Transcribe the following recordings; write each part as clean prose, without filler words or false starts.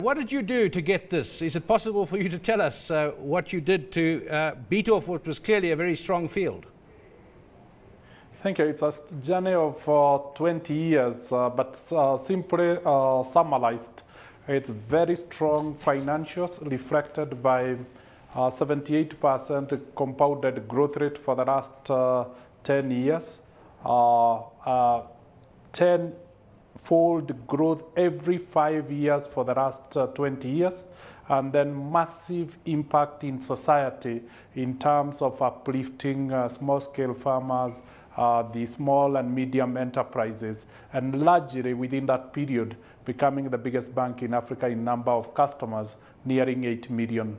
What did you do to get this? Is it possible for you to tell us what you did to beat off what was clearly a very strong field? Thank you. It's a journey of 20 years, but simply summarized, it's very strong financials reflected by 78% compounded growth rate for the last 10 years, 10-fold growth every 5 years for the last 20 years, and then massive impact in society in terms of uplifting small-scale farmers, the small and medium enterprises, and largely within that period becoming the biggest bank in Africa in number of customers, nearing 8 million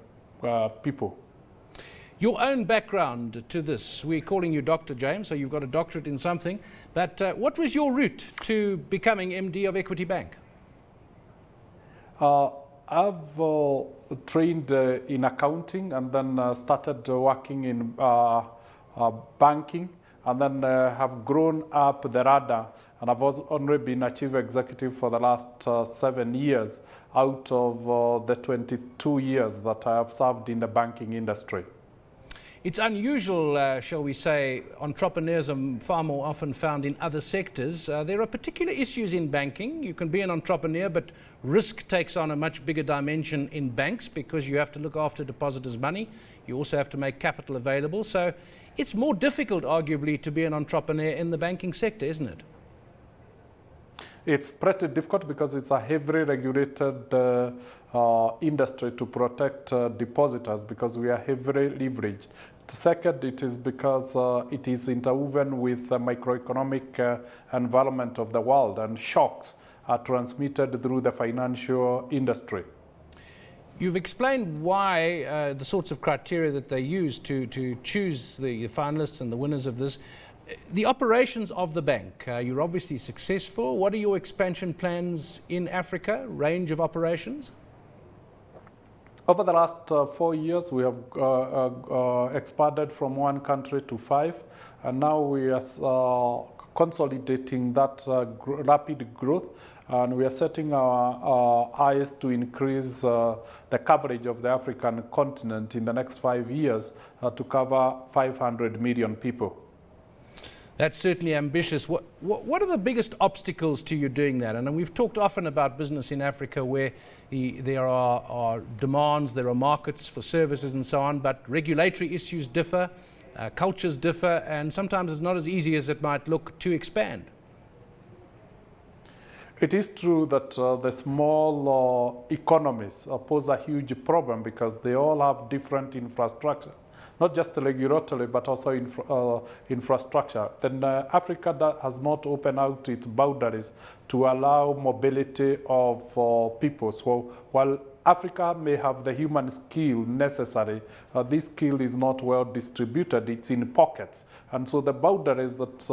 people. Your own background to this, we're calling you Dr. James, so you've got a doctorate in something, but what was your route to becoming MD of Equity Bank? I've trained in accounting and then started working in banking, and then have grown up the radar, and I've only been a chief executive for the last 7 years out of the 22 years that I have served in the banking industry. It's unusual, shall we say, entrepreneurs are far more often found in other sectors. There are particular issues in banking. You can be an entrepreneur, but risk takes on a much bigger dimension in banks because you have to look after depositors' money. You also have to make capital available. So it's more difficult, arguably, to be an entrepreneur in the banking sector, isn't it? It's pretty difficult because it's a heavily regulated industry to protect depositors because we are heavily leveraged. Second, it is because it is interwoven with the macroeconomic environment of the world, and shocks are transmitted through the financial industry. You've explained why the sorts of criteria that they use to choose the finalists and the winners of this. The operations of the bank, you're obviously successful. What are your expansion plans in Africa, range of operations? Over the last 4 years, we have expanded from 1 country to 5, and now we are consolidating that rapid growth, and we are setting our eyes to increase the coverage of the African continent in the next 5 years to cover 500 million people. That's certainly ambitious. What are the biggest obstacles to you doing that? And we've talked often about business in Africa where there are demands, there are markets for services and so on, but regulatory issues differ, cultures differ, and sometimes it's not as easy as it might look to expand. It is true that the small economies pose a huge problem because they all have different infrastructure. Not just regulatory, but also infrastructure. Then Africa has not opened out its boundaries to allow mobility of people. So while Africa may have the human skill necessary, this skill is not well distributed. It's in pockets. And so the boundaries that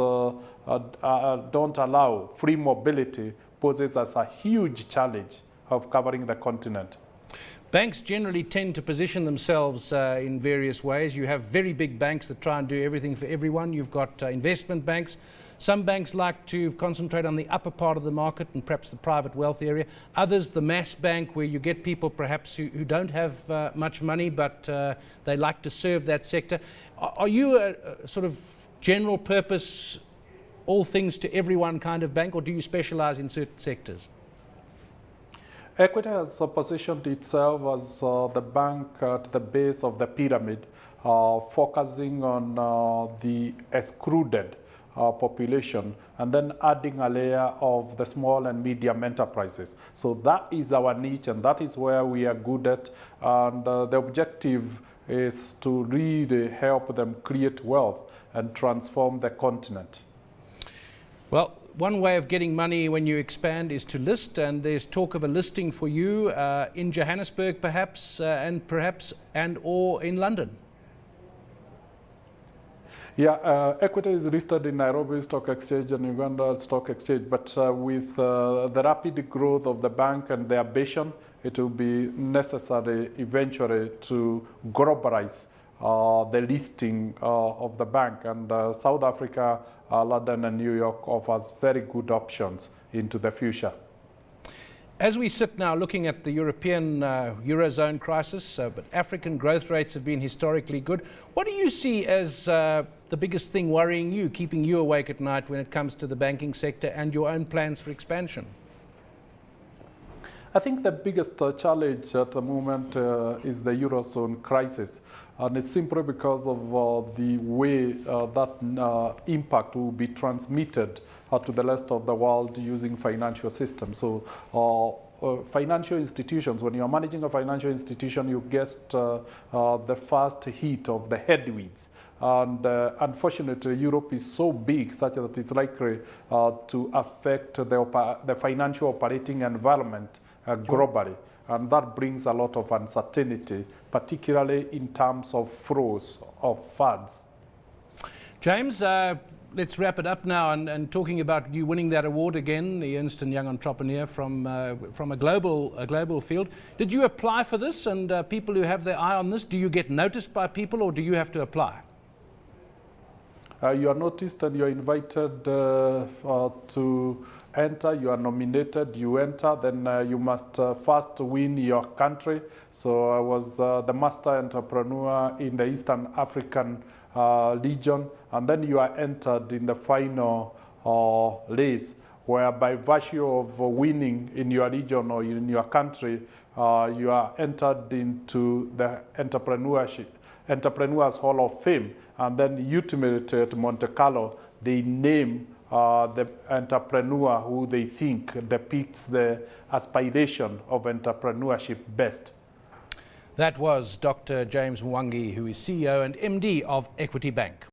don't allow free mobility poses as a huge challenge of covering the continent. Banks generally tend to position themselves in various ways. You have very big banks that try and do everything for everyone. You've got investment banks. Some banks like to concentrate on the upper part of the market and perhaps the private wealth area. Others, the mass bank, where you get people perhaps who don't have much money, but they like to serve that sector. Are you a sort of general purpose, all things to everyone kind of bank, or do you specialize in certain sectors? Equity has positioned itself as the bank at the base of the pyramid, focusing on the excluded population and then adding a layer of the small and medium enterprises. So that is our niche, and that is where we are good at. And the objective is to really help them create wealth and transform the continent. Well, one way of getting money when you expand is to list, and there's talk of a listing for you in Johannesburg perhaps, or in London. Yeah, Equity is listed in Nairobi Stock Exchange and Uganda Stock Exchange, but with the rapid growth of the bank and the ambition, it will be necessary eventually to globalize the listing of the bank, and South Africa, London and New York offers very good options into the future. As we sit now looking at the European Eurozone crisis, but African growth rates have been historically good. What do you see as the biggest thing worrying you, keeping you awake at night when it comes to the banking sector and your own plans for expansion? I think the biggest challenge at the moment is the Eurozone crisis. And it's simply because of the way that impact will be transmitted to the rest of the world using financial systems. So financial institutions, when you're managing a financial institution, you get the first hit of the headwinds. And unfortunately, Europe is so big such that it's likely to affect the financial operating environment globally. And that brings a lot of uncertainty, particularly in terms of flows of funds. James, let's wrap it up now and talking about you winning that award again, the Ernst & Young Entrepreneur from a global field. Did you apply for this, and people who have their eye on this, do you get noticed by people or do you have to apply? You are noticed and you are invited to enter. You are nominated, you enter, then you must first win your country. So I was the master entrepreneur in the Eastern African region, and then you are entered in the final race, where by virtue of winning in your region or in your country, you are entered into the Entrepreneurs Hall of Fame. And then ultimately at Monte Carlo, they name the entrepreneur who they think depicts the aspiration of entrepreneurship best. That was Dr. James Mwangi, who is CEO and MD of Equity Bank.